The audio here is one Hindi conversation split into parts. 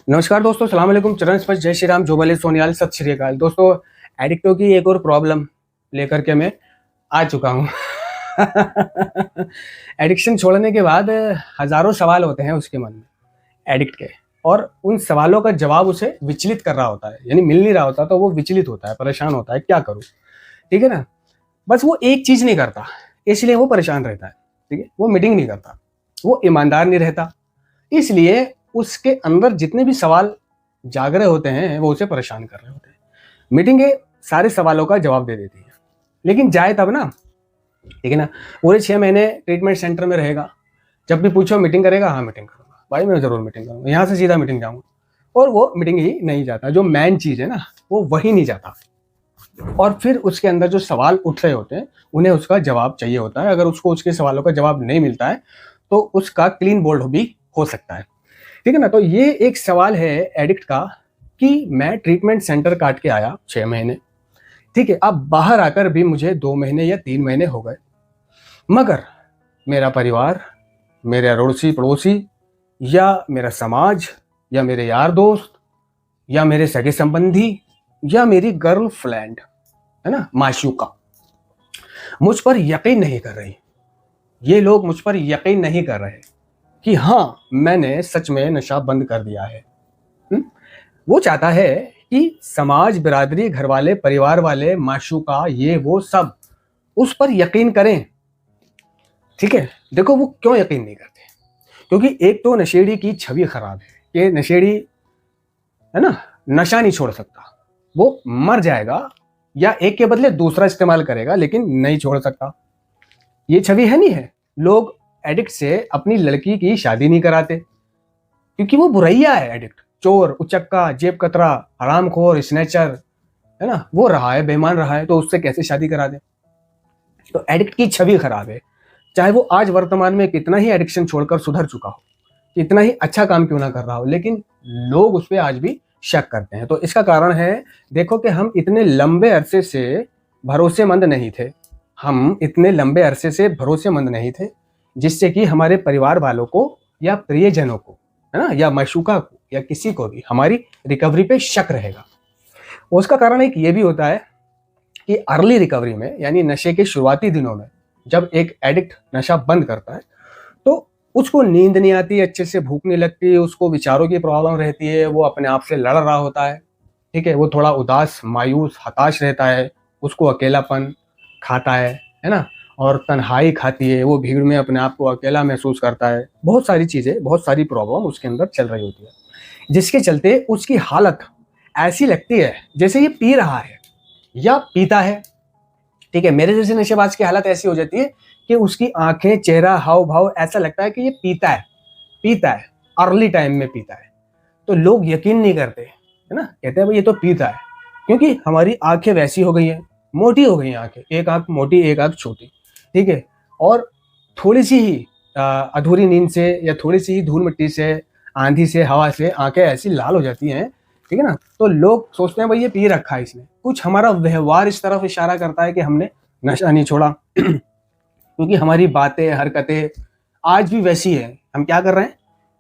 नमस्कार दोस्तों, सलाम अलैकुम, चरण स्पर्श, जय श्री राम, जोबले सोनियाल, सत श्री अकाल। दोस्तों, एडिक्टों की एक और प्रॉब्लम लेकर के मैं आ चुका हूँ। एडिक्शन छोड़ने के बाद हज़ारों सवाल होते हैं उसके मन में, एडिक्ट के, और उन सवालों का जवाब उसे विचलित कर रहा होता है, यानी मिल नहीं रहा होता तो वो विचलित होता है, परेशान होता है, क्या करूँ? ठीक है ना? बस वो एक चीज़ नहीं करता, इसलिए वो परेशान रहता है, ठीक है? वो मीटिंग नहीं करता, वो ईमानदार नहीं रहता, इसलिए उसके अंदर जितने भी सवाल जाग रहे होते हैं वो उसे परेशान कर रहे होते हैं। मीटिंगें सारे सवालों का जवाब दे देती हैं, लेकिन जाए तब ना, ठीक है ना? पूरे 6 महीने ट्रीटमेंट सेंटर में रहेगा, जब भी पूछो मीटिंग करेगा, हाँ मीटिंग करूंगा भाई, मैं जरूर मीटिंग करूंगा, यहाँ से सीधा मीटिंग जाऊंगा, और वो मीटिंग ही नहीं जाता। जो मेन चीज है ना, वो वही नहीं जाता, और फिर उसके अंदर जो सवाल उठ रहे होते हैं उन्हें उसका जवाब चाहिए होता है। अगर उसको उसके सवालों का जवाब नहीं मिलता है तो उसका क्लीन बोल्ड भी हो सकता है, ठीक है ना? तो ये एक सवाल है एडिक्ट का कि मैं ट्रीटमेंट सेंटर काट के आया 6 महीने, ठीक है, अब बाहर आकर भी मुझे 2 महीने या 3 महीने हो गए, मगर मेरा परिवार, मेरे अड़ोसी पड़ोसी, या मेरा समाज, या मेरे यार दोस्त, या मेरे सगे संबंधी, या मेरी गर्लफ्रेंड, है ना, माशूका, मुझ पर यकीन नहीं कर रही। ये लोग मुझ पर यकीन नहीं कर रहे कि हाँ, मैंने सच में नशा बंद कर दिया है। वो चाहता है कि समाज, बिरादरी, घर वाले, परिवार वाले, माशूका, ये वो सब उस पर यकीन करें, ठीक है? देखो, वो क्यों यकीन नहीं करते? क्योंकि एक तो नशेड़ी की छवि खराब है। ये नशेड़ी, है ना, नशा नहीं छोड़ सकता, वो मर जाएगा या एक के बदले दूसरा इस्तेमाल करेगा, लेकिन नहीं छोड़ सकता। ये छवि है नहीं है। लोग एडिक्ट से अपनी लड़की की शादी नहीं कराते क्योंकि वो बुरैया है। एडिक्ट चोर, उचक्का, जेब कतरा, हरामखोर, स्नैचर, है ना, वो रहा है, बेईमान रहा है, तो उससे कैसे शादी करा दे? तो एडिक्ट की छवि खराब है, चाहे वो आज वर्तमान में कितना ही एडिक्शन छोड़कर सुधर चुका हो, कितना ही अच्छा काम क्यों ना कर रहा हो, लेकिन लोग उस पर आज भी शक करते हैं। तो इसका कारण है, देखो कि हम इतने लंबे अरसे से भरोसेमंद नहीं थे, हम इतने लंबे अरसे से भरोसेमंद नहीं थे, जिससे कि हमारे परिवार वालों को या प्रियजनों को, है ना, या माशूका को, या किसी को भी हमारी रिकवरी पे शक रहेगा। उसका कारण एक ये भी होता है कि अर्ली रिकवरी में, यानी नशे के शुरुआती दिनों में, जब एक एडिक्ट नशा बंद करता है तो उसको नींद नहीं आती, अच्छे से भूख नहीं लगती, उसको विचारों की प्रॉब्लम रहती है, वो अपने आप से लड़ रहा होता है, ठीक है, वो थोड़ा उदास, मायूस, हताश रहता है, उसको अकेलापन खाता है ना, और तन्हाई खाती है, वो भीड़ में अपने आप को अकेला महसूस करता है। बहुत सारी चीज़ें, बहुत सारी प्रॉब्लम उसके अंदर चल रही होती है, जिसके चलते उसकी हालत ऐसी लगती है जैसे ये पी रहा है या पीता है, ठीक है। मेरे जैसे नशेबाज की हालत ऐसी हो जाती है कि उसकी आंखें, चेहरा, हाव भाव ऐसा लगता है कि ये पीता है, अर्ली टाइम में पीता है। तो लोग यकीन नहीं करते, है ना, कहते हैं भाई ये तो पीता है, क्योंकि हमारी आंखें वैसी हो गई हैं, मोटी हो गई हैं आंखें, एक आंख मोटी, एक आंख छोटी, ठीक है, और थोड़ी सी ही अधूरी नींद से या थोड़ी सी ही धूल मिट्टी से, आंधी से, हवा से आंखें ऐसी लाल हो जाती हैं, ठीक है ना। तो लोग सोचते हैं भाई ये पी रखा है इसने, कुछ हमारा व्यवहार इस तरफ इशारा करता है कि हमने नशा नहीं छोड़ा। क्योंकि हमारी बातें, हरकतें आज भी वैसी है। हम क्या कर रहे हैं,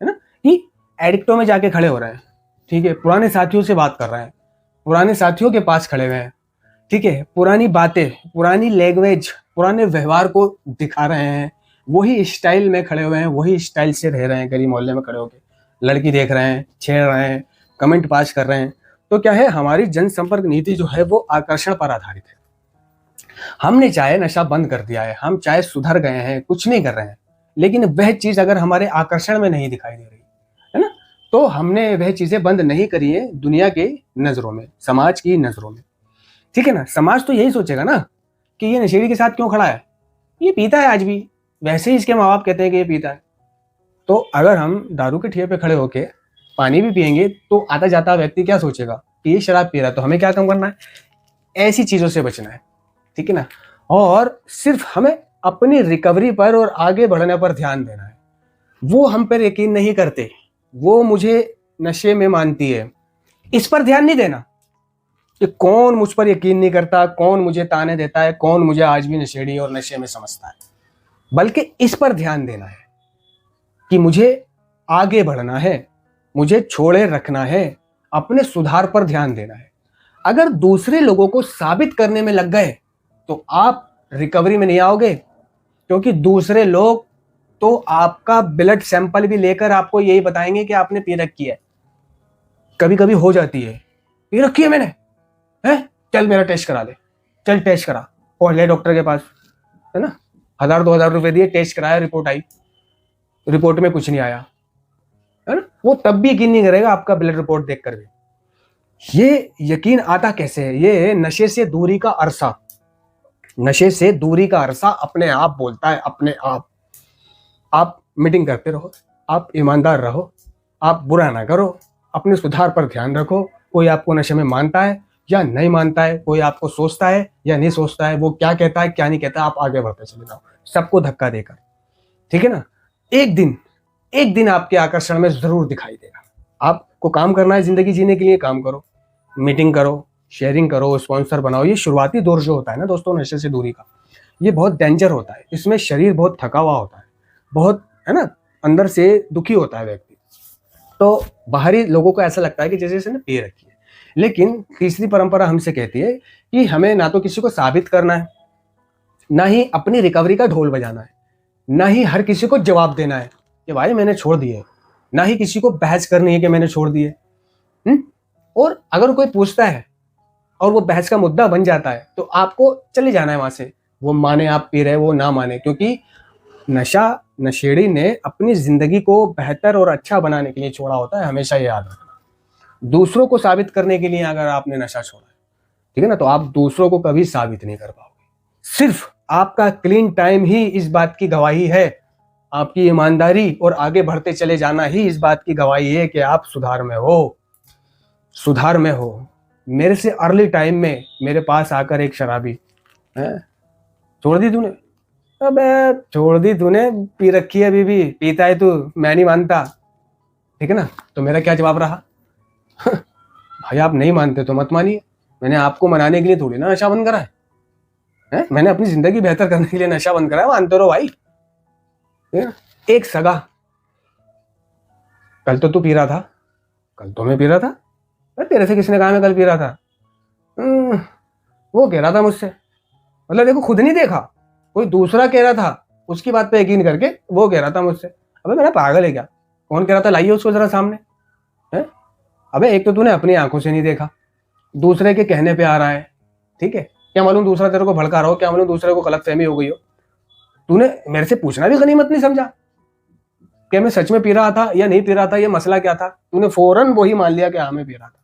है ना, कि एडिक्टों में जाके खड़े हो रहे हैं, ठीक है, पुराने साथियों से बात कर रहे हैं, पुराने साथियों के पास खड़े हुए हैं, ठीक है, पुरानी बातें, पुरानी लैंग्वेज, पुराने व्यवहार को दिखा रहे हैं, वही स्टाइल में खड़े हुए हैं, वही स्टाइल से रह रहे हैं, गली मोहल्ले में खड़े होकर लड़की देख रहे हैं, छेड़ रहे हैं, कमेंट पास कर रहे हैं। तो क्या है, हमारी जनसंपर्क नीति जो है वो आकर्षण पर आधारित है। हमने चाहे नशा बंद कर दिया है, हम चाहे सुधर गए हैं, कुछ नहीं कर रहे हैं, लेकिन वह चीज अगर हमारे आकर्षण में नहीं दिखाई दे रही है ना, तो हमने वह चीजें बंद नहीं करी है दुनिया के नजरों में, समाज की नजरों में, ठीक है ना। समाज तो यही सोचेगा ना कि ये नशेड़ी के साथ क्यों खड़ा है, ये पीता है आज भी, वैसे ही इसके माँ बाप कहते हैं कि ये पीता है। तो अगर हम दारू के ठिये पे खड़े होके पानी भी पिएंगे तो आता जाता व्यक्ति क्या सोचेगा कि ये शराब पी रहा है, तो हमें क्या काम करना है, ऐसी चीजों से बचना है, ठीक है ना। और सिर्फ हमें अपनी रिकवरी पर और आगे बढ़ने पर ध्यान देना है। वो हम पर यकीन नहीं करते, वो मुझे नशे में मानती है, इस पर ध्यान नहीं देना कि कौन मुझ पर यकीन नहीं करता, कौन मुझे ताने देता है, कौन मुझे आज भी नशेड़ी और नशे में समझता है, बल्कि इस पर ध्यान देना है कि मुझे आगे बढ़ना है, मुझे छोड़े रखना है, अपने सुधार पर ध्यान देना है। अगर दूसरे लोगों को साबित करने में लग गए तो आप रिकवरी में नहीं आओगे, क्योंकि दूसरे लोग तो आपका ब्लड सैंपल भी लेकर आपको यही बताएंगे कि आपने पी रखी है। कभी कभी हो जाती है, पी रखी है मैंने, है चल मेरा टेस्ट करा ले, चल टेस्ट करा, पहुंच गए डॉक्टर के पास, है ना, 1000-2000 रुपए दिए, टेस्ट कराया, रिपोर्ट आई, रिपोर्ट में कुछ नहीं आया, है ना, वो तब भी यकीन नहीं करेगा आपका ब्लड रिपोर्ट देख कर भी। ये यकीन आता कैसे है? ये नशे से दूरी का अरसा, नशे से दूरी का अरसा अपने आप बोलता है, अपने आप मीटिंग करते रहो, आप ईमानदार रहो, आप बुरा ना करो, अपने सुधार पर ध्यान रखो। कोई आपको नशे में मानता है या नहीं मानता है, कोई आपको सोचता है या नहीं सोचता है, वो क्या कहता है क्या नहीं कहता, आप आगे बढ़ते चले जाओ सबको धक्का देकर, ठीक है ना। एक दिन आपके आकर्षण में जरूर दिखाई देगा। आपको काम करना है, जिंदगी जीने के लिए काम करो, मीटिंग करो, शेयरिंग करो, स्पॉन्सर बनाओ। ये शुरुआती दौर जो होता है ना दोस्तों नशे से दूरी का, ये बहुत डेंजर होता है। इसमें शरीर बहुत थका हुआ होता है, बहुत, है ना, अंदर से दुखी होता है व्यक्ति। तो बाहरी लोगों को ऐसा लगता है कि जैसे इसने पी रखी है। लेकिन तीसरी परंपरा हमसे कहती है कि हमें ना तो किसी को साबित करना है, ना ही अपनी रिकवरी का ढोल बजाना है, ना ही हर किसी को जवाब देना है कि भाई मैंने छोड़ दिए, ना ही किसी को बहस करनी है कि मैंने छोड़ दिए। और अगर कोई पूछता है और वो बहस का मुद्दा बन जाता है तो आपको चले जाना है वहां से, वो माने आप पी रहे, वो ना माने, क्योंकि नशेड़ी ने अपनी जिंदगी को बेहतर और अच्छा बनाने के लिए छोड़ा होता है, हमेशा ये याद रखना। दूसरों को साबित करने के लिए अगर आपने नशा छोड़ा है, ठीक है ना, तो आप दूसरों को कभी साबित नहीं कर पाओगे। सिर्फ आपका क्लीन टाइम ही इस बात की गवाही है, आपकी ईमानदारी और आगे बढ़ते चले जाना ही इस बात की गवाही है कि आप सुधार में हो, सुधार में हो। मेरे से अर्ली टाइम में मेरे पास आकर एक शराबी, छोड़ दी तूने, अबे छोड़ दी तूने, पी रखी है अभी भी, पीता है तू, मैं नहीं मानता, ठीक है ना। तो मेरा क्या जवाब रहा? भाई आप नहीं मानते तो मत मानिए, मैंने आपको मनाने के लिए थोड़ी ना नशा बंद करा है, मैंने अपनी जिंदगी बेहतर करने के लिए नशा बंद करा है, मानते रहो भाई। एक सगा, कल तो तू पी रहा था, कल तो मैं पी रहा था, तेरे से किसने कहा मैं कल पी रहा था? वो कह रहा था मुझसे, मतलब देखो खुद नहीं देखा, कोई दूसरा कह रहा था, उसकी बात पे यकीन करके वो कह रहा था मुझसे। अबे मेरा पागल है क्या? कौन कह रहा था, लाइए उसको जरा सामने, है? अबे एक तो तूने अपनी आंखों से नहीं देखा, दूसरे के कहने पे आ रहा है, ठीक है, क्या मालूम दूसरा तेरे को भड़का रहा हो, क्या मालूम दूसरे को गलतफहमी हो गई हो। तूने मेरे से पूछना भी गनीमत नहीं समझा कि मैं सच में पी रहा था या नहीं पी रहा था, ये मसला क्या था। तूने फौरन वही मान लिया कि हाँ मैं पी रहा था।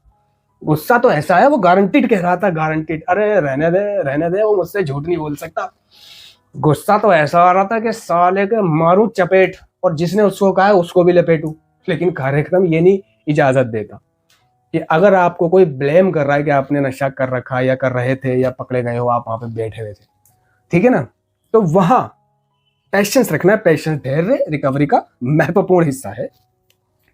गुस्सा तो ऐसा है, वो गारंटीड कह रहा था, गारंटीड। अरे रहने दे, वो मुझसे झूठ नहीं बोल सकता। गुस्सा तो ऐसा आ रहा था कि साले के मारू चपेट, और जिसने उसको कहा है उसको भी लपेटू। लेकिन कार्यक्रम ये नहीं इजाजत देता कि अगर आपको कोई ब्लेम कर रहा है कि आपने नशा कर रखा या कर रहे थे या पकड़े गए हो, आप वहां पे बैठे हुए थे, ठीक है ना, तो वहां पेशेंस रखना है। पेशेंस, धैर्य रिकवरी का महत्वपूर्ण हिस्सा है,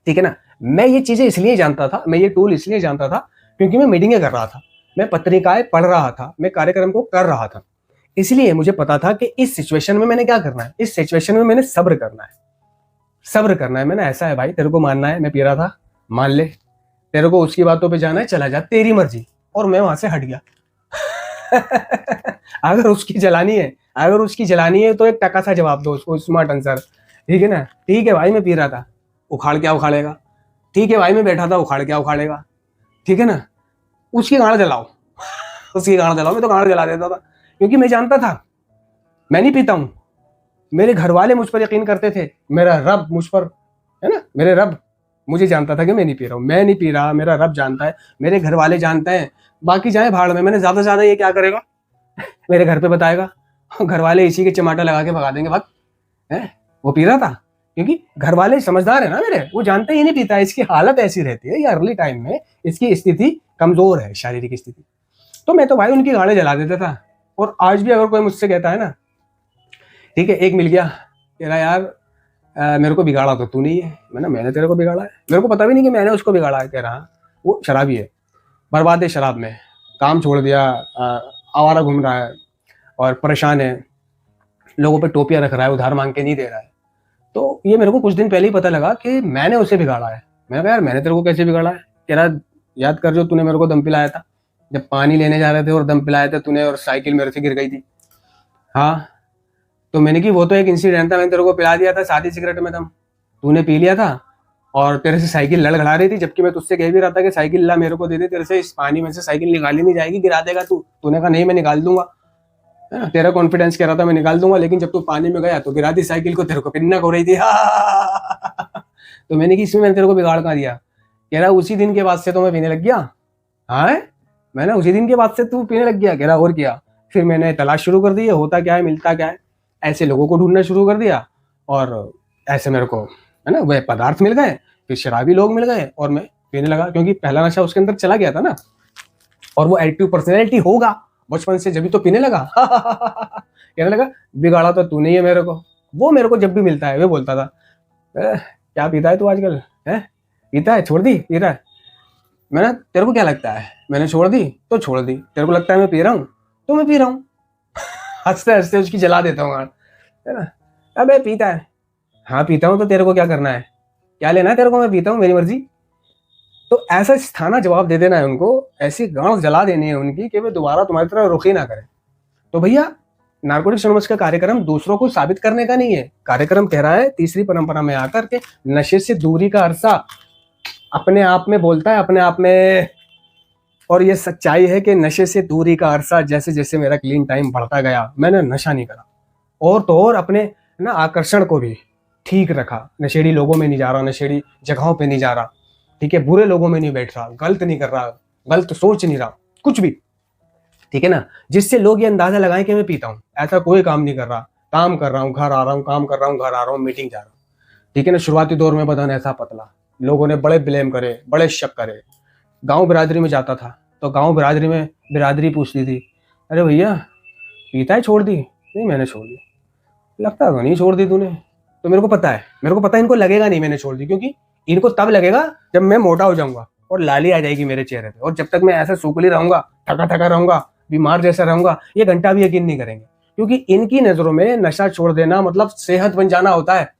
ठीक है ना। मैं ये चीजें इसलिए जानता था, मैं ये टूल इसलिए जानता था क्योंकि मैं मीटिंगें कर रहा था, मैं पत्रिकाएं पढ़ रहा था, मैं कार्यक्रम को कर रहा था। इसलिए मुझे पता था कि इस सिचुएशन में मैंने क्या करना है, इस सिचुएशन में मैंने सब्र करना है, सब्र करना है। मैंने ऐसा है भाई, तेरे को मानना है मैं पी रहा था, मान ले, तेरे को उसकी बातों पे जाना है चला जा, तेरी मर्जी। और मैं वहां से हट गया। अगर उसकी जलानी है तो एक टका सा जवाब दो उसको, स्मार्ट आंसर, ठीक है ना। ठीक है भाई मैं पी रहा था, उखाड़ क्या उखाड़ेगा, ठीक है भाई मैं बैठा था, उखाड़ क्या उखाड़ेगा, ठीक है ना। उसकी गाड़ जलाओ, उसकी गाड़ जलाओ। मैं तो गाड़ जला देता था, क्योंकि मैं जानता था मैं नहीं पीता हूं। मेरे घर वाले मुझ पर यकीन करते थे, मेरा रब मुझ पर, है ना, मेरे रब मुझे जानता था कि मैं नहीं पी रहा हूँ, मैं नहीं पी रहा, मेरा रब जानता है, मेरे घर वाले जानते हैं, बाकी जाए भाड़ में। मैंने ज्यादा से ज्यादा ये क्या करेगा, मेरे घर पे बताएगा, घर वाले इसी के चमाटा लगा के भगा देंगे, भाग है वो पी रहा था। क्योंकि घर वाले समझदार है ना मेरे, वो जानते ही नहीं पीता, इसकी हालत ऐसी रहती है, ये अर्ली टाइम में इसकी स्थिति कमजोर है, शारीरिक स्थिति। तो मैं तो भाई उनकी गाड़े जला देता था। और आज भी अगर कोई मुझसे कहता है ना, ठीक है, एक मिल गया, कह रहा यार मेरे को बिगाड़ा तो तू नहीं है, मैंने तेरे को बिगाड़ा है, मेरे को पता भी नहीं कि मैंने उसको बिगाड़ा है। कह रहा वो शराबी है, बर्बाद है शराब में, काम छोड़ दिया, आवारा घूम रहा है और परेशान है, लोगों पे टोपियां रख रहा है, उधार मांग के नहीं दे रहा है। तो ये मेरे को कुछ दिन पहले ही पता लगा कि मैंने उसे बिगाड़ा है, मैंने कहा यार मैंने तेरे को कैसे बिगाड़ा है? कह रहा याद कर जो तूने मेरे को दम पिलाया था, जब पानी लेने जा रहे थे और दम पिलाया था तूने और साइकिल मेरे से गिर गई थी। हाँ, तो मैंने कि वो तो एक इंसिडेंट था, मैंने तेरे को पिला दिया था सादी सिगरेट में दम, तूने पी लिया था और तेरे से साइकिल लड़खड़ा रही थी, जबकि मैं तुझसे कह भी रहा था कि साइकिल ला मेरे को दे दे, तेरे से इस पानी में से साइकिल निकाली नहीं जाएगी, गिरा देगा तू। तूने कहा नहीं मैं निकाल दूंगा, है ना, तेरा कॉन्फिडेंस कह रहा था मैं निकाल दूंगा, लेकिन जब तू पानी में गया तो गिरा दी साइकिल को, तेरे को पिन्नक हो रही थी। तो मैंने कि इसमें मैंने तेरे को बिगाड़ कर दिया। कह रहा उसी दिन के बाद से तो मैं पीने लग गया। हाँ, मैंने उसी दिन के बाद से तू पीने लग गया? कह रहा और क्या। फिर मैंने तलाश शुरू कर दी, होता क्या है मिलता क्या है, ऐसे लोगों को ढूंढना शुरू कर दिया और ऐसे मेरे को, है ना, वह पदार्थ मिल गए, फिर शराबी लोग मिल गए और मैं पीने लगा, क्योंकि पहला नशा उसके अंदर चला गया था ना, और वो एडिक्टिव पर्सनैलिटी होगा बचपन से, जब तो पीने लगा। कहने लगा बिगाड़ा तो तूने ही है मेरे को। वो मेरे को जब भी मिलता है वो बोलता था क्या पीता है तू आजकल, है पीता है, छोड़ दी, पी रहा है। मैंने तेरे को क्या लगता है मैंने छोड़ दी तो छोड़ दी, तेरे को लगता है मैं पी रहा हूँ तो मैं पी रहा हूँ। हंसते हंसते उसकी जला देता हूँ, है ना। अबे पीता है, हाँ पीता हूँ, तो तेरे को क्या करना है, क्या लेना है तेरे को, मैं पीता हूँ मेरी मर्जी। तो ऐसा स्थाना जवाब दे देना है उनको, ऐसी गांव जला देनी है उनकी कि वे दोबारा तुम्हारी तरह रुख ही ना करें। तो भैया नारकोटिक्स एनोनिमस का कार्यक्रम दूसरों को साबित करने का नहीं है, कार्यक्रम कह रहा है तीसरी परंपरा में आकर के नशे से दूरी का अरसा अपने आप में बोलता है, अपने आप में। और ये सच्चाई है कि नशे से दूरी का अरसा जैसे जैसे मेरा क्लीन टाइम बढ़ता गया, मैंने नशा नहीं करा, और तो और अपने ना आकर्षण को भी ठीक रखा, नशेड़ी लोगों में नहीं जा रहा, नशेड़ी जगहों पे नहीं जा रहा, ठीक है, बुरे लोगों में नहीं बैठ रहा, गलत नहीं कर रहा, गलत सोच नहीं रहा, कुछ भी, ठीक है ना, जिससे लोग ये अंदाजा लगाएं कि मैं पीता हूँ। ऐसा कोई काम नहीं कर रहा, काम कर रहा हूँ, घर आ रहा हूँ, काम कर रहा हूँ, घर आ रहा हूँ, मीटिंग जा रहा हूँ, ठीक है ना। शुरुआती दौर में बदन ऐसा पतला, लोगों ने बड़े ब्लेम करे, बड़े शक करे। गांव बिरादरी में जाता था तो गांव बिरादरी में बिरादरी पूछती थी, अरे भैया पीता है, छोड़ दी? नहीं मैंने छोड़ दी। लगता तो नहीं छोड़ दी तूने। तो मेरे को पता है इनको लगेगा नहीं मैंने छोड़ दी, क्योंकि इनको तब लगेगा जब मैं मोटा हो जाऊंगा और लाली आ जाएगी मेरे चेहरे पे, और जब तक मैं ऐसे सूखली रहूंगा, थका थका रहूंगा, बीमार जैसा रहूंगा, ये घंटा भी यकीन नहीं करेंगे, क्योंकि इनकी नजरों में नशा छोड़ देना मतलब सेहत बन जाना होता है,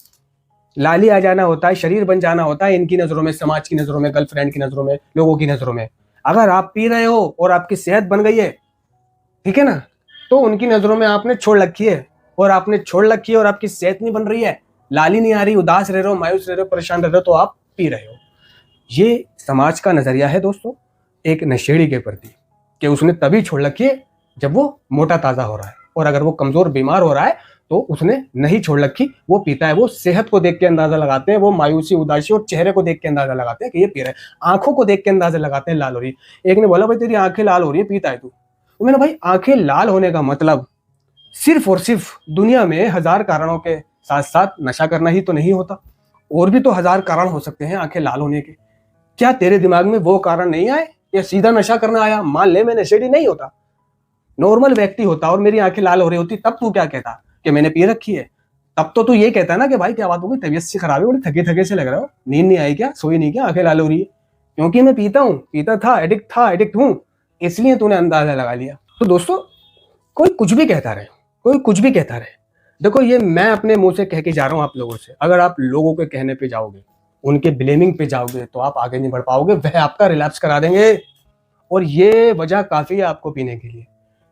लाली आ जाना होता है, शरीर बन जाना होता है इनकी नजरों में, समाज की नजरों में, गर्लफ्रेंड की नजरों में, लोगों की नजरों में। अगर आप पी रहे हो और आपकी सेहत बन गई है, ठीक है ना, तो उनकी नजरों में आपने छोड़ रखी है, और आपने छोड़ रखी है और आपकी सेहत नहीं बन रही है, लाली नहीं आ रही, उदास रह रहे हो, मायूस रह रहे हो, परेशान रह रहे हो, तो आप पी रहे हो। ये समाज का नजरिया है दोस्तों एक नशेड़ी के प्रति, कि उसने तभी छोड़ रखी है जब वो मोटा ताजा हो रहा है, और अगर वो कमजोर बीमार हो रहा है तो उसने नहीं छोड़ रखी, वो पीता है। वो सेहत को देख के अंदाजा लगाते हैं, वो मायूसी उदासी और चेहरे को देख के अंदाजा लगाते हैं कि ये पी रहा है, आंखों को देख के अंदाजा लगाते हैं लाल हो रही है। एक ने बोला भाई तेरी आंखें लाल हो रही है, पीता है तू? तो मैंने भाई आंखें लाल होने का मतलब सिर्फ और सिर्फ दुनिया में हजार कारणों के साथ साथ नशा करना ही तो नहीं होता, और भी तो हजार कारण हो सकते हैं आंखें लाल होने के। क्या तेरे दिमाग में वो कारण नहीं आए या सीधा नशा करना आया? मान ले मैं नशेड़ी नहीं होता, नॉर्मल व्यक्ति होता और मेरी आंखें लाल हो रही होती, तब तू क्या कहता कि मैंने पी रखी है? तब तो तू ये कहता ना कि भाई क्या बात हो गई, तबीयत से खराब है, बड़ी थके थके से लग रहा हो, नींद नहीं आई क्या, सोई नहीं क्या, आंखें लाल हो रही है? क्योंकि मैं पीता हूँ, पीता था, एडिक्ट हूँ, इसलिए तूने अंदाजा लगा लिया। तो दोस्तों कोई कुछ भी कहता रहे, कोई कुछ भी कहता रहे, देखो ये मैं अपने मुंह से कह के जा रहा हूँ आप लोगों से, अगर आप लोगों के कहने पे जाओगे, उनके ब्लेमिंग पे जाओगे, तो आप आगे नहीं बढ़ पाओगे, वह आपका रिलैप्स करा देंगे। और ये वजह काफी है आपको पीने के लिए।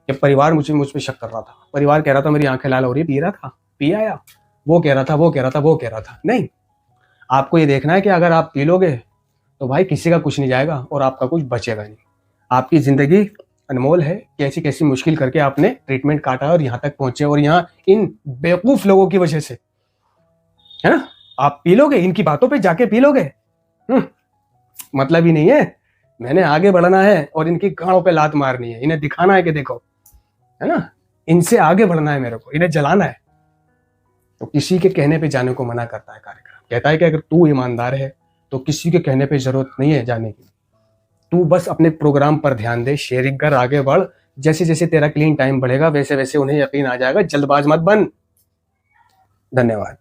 जब परिवार मुझ पे शक कर रहा था, परिवार कह रहा था मेरी आंखें लाल हो रही है, पी रहा था, पी आया, वो कह रहा था, नहीं, आपको ये देखना है कि अगर आप पी लोगे तो भाई किसी का कुछ नहीं जाएगा और आपका कुछ बचेगा नहीं। आपकी जिंदगी अनमोल है, कैसी कैसी मुश्किल करके आपने ट्रीटमेंट काटा और यहाँ तक पहुंचे, और यहाँ इन बेवकूफ लोगों की वजह से, है ना, आप पी लोगे, इनकी बातों पे जाके पी लोगे, मतलब ही नहीं है। मैंने आगे बढ़ना है और इनकी गाड़ों पे लात मारनी है, इन्हें दिखाना है कि देखो, है ना, इनसे आगे बढ़ना है मेरे को, इन्हें जलाना है। तो किसी के कहने पे जाने को मना करता है कार्यक्रम, कहता है कि अगर तू ईमानदार है तो किसी के कहने पे जरूरत नहीं है जाने की, तू बस अपने प्रोग्राम पर ध्यान दे, शेयरिंग कर, आगे बढ़, जैसे जैसे तेरा क्लीन टाइम बढ़ेगा वैसे वैसे उन्हें यकीन आ जाएगा, जल्दबाज मत बन। धन्यवाद।